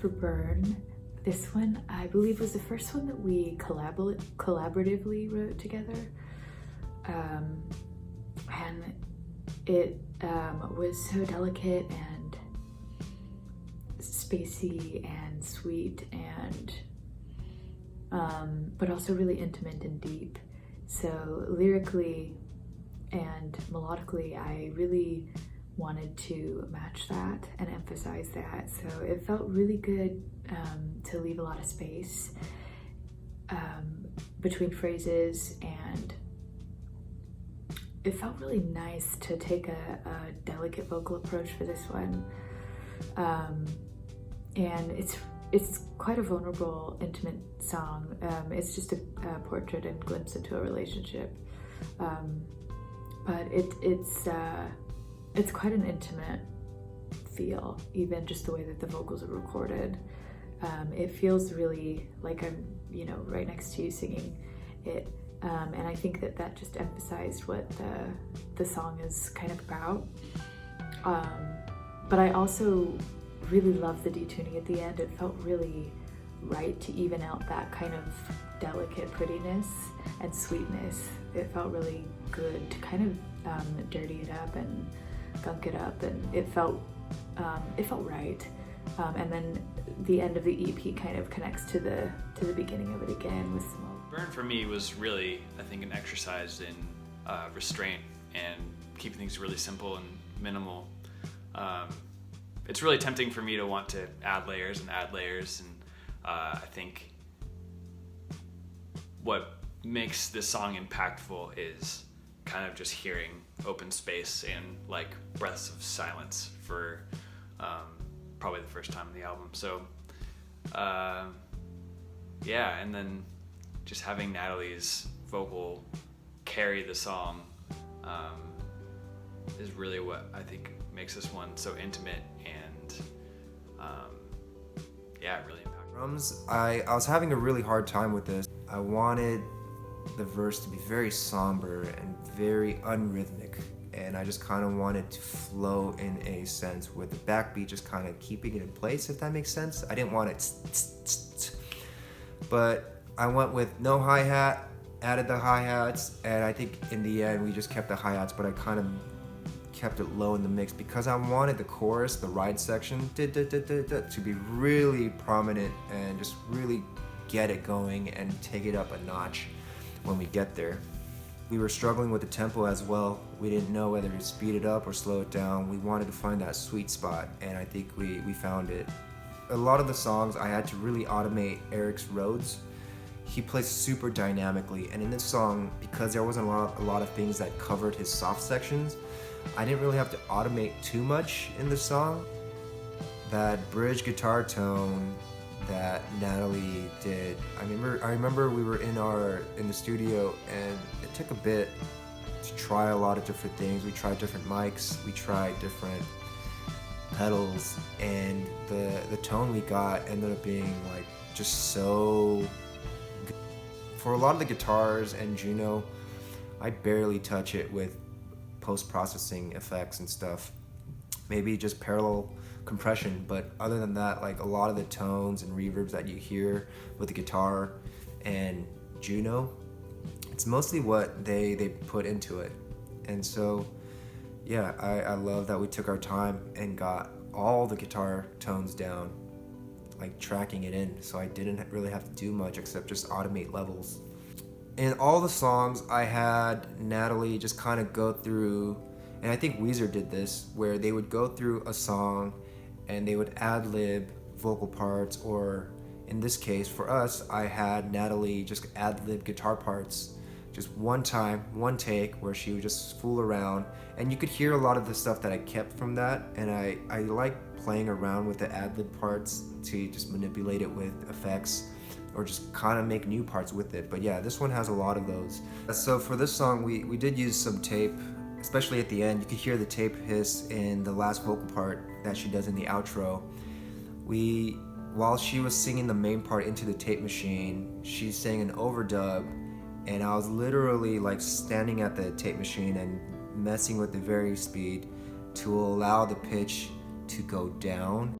for Burn. This one, I believe, was the first one that we collaboratively wrote together. And it was so delicate and spacey and sweet and but also really intimate and deep. So lyrically and melodically, I really wanted to match that and emphasize that. So it felt really good to leave a lot of space between phrases, and it felt really nice to take a delicate vocal approach for this one. And it's quite a vulnerable, intimate song. It's just a portrait and glimpse into a relationship. But it's quite an intimate feel, even just the way that the vocals are recorded. It feels really like I'm, right next to you singing it. And I think that just emphasized what the song is kind of about. But I also really love the detuning at the end. It felt really right to even out that kind of delicate prettiness and sweetness. It felt really good to kind of dirty it up and gunk it up, and it felt right. And then the end of the EP kind of connects to the beginning of it again with some. Burn for me was really, I think, an exercise in restraint and keeping things really simple and minimal. It's really tempting for me to want to add layers, and I think what makes this song impactful is kind of just hearing open space and like breaths of silence for probably the first time in the album. So yeah, and then just having Natalie's vocal carry the song is really what I think makes this one so intimate and yeah, really impactful. Drums, I was having a really hard time with this. I wanted the verse to be very somber and very unrhythmic, and I just kind of wanted to flow in a sense with the backbeat just kind of keeping it in place, if that makes sense. I didn't want it but I went with no hi-hat, added the hi-hats, and I think in the end we just kept the hi-hats, but I kind of kept it low in the mix because I wanted the chorus, the ride section, to be really prominent and just really get it going and take it up a notch when we get there. We were struggling with the tempo as well. We didn't know whether to speed it up or slow it down. We wanted to find that sweet spot, and I think we found it. A lot of the songs I had to really automate Eric's Rhodes. He plays super dynamically, and in this song, because there wasn't a lot of things that covered his soft sections, I didn't really have to automate too much in the song. That bridge guitar tone that Natalie did, I remember we were in the studio, and it took a bit to try a lot of different things. We tried different mics, we tried different pedals, and the tone we got ended up being like just so good. For a lot of the guitars and Juno, I barely touch it with post-processing effects and stuff. Maybe just parallel compression, but other than that, like a lot of the tones and reverbs that you hear with the guitar and Juno, it's mostly what they put into it. And so yeah, I love that we took our time and got all the guitar tones down, like tracking it in, so I didn't really have to do much except just automate levels. In all the songs, I had Natalie just kind of go through, and I think Weezer did this, where they would go through a song and they would ad-lib vocal parts, or in this case, for us, I had Natalie just ad-lib guitar parts, just one time, one take, where she would just fool around, and you could hear a lot of the stuff that I kept from that, and I like playing around with the ad-lib parts to just manipulate it with effects, or just kind of make new parts with it. But yeah, this one has a lot of those. So for this song, we did use some tape, especially at the end. You could hear the tape hiss in the last vocal part that she does in the outro. While she was singing the main part into the tape machine, she sang an overdub, and I was literally like standing at the tape machine and messing with the varying speed to allow the pitch to go down.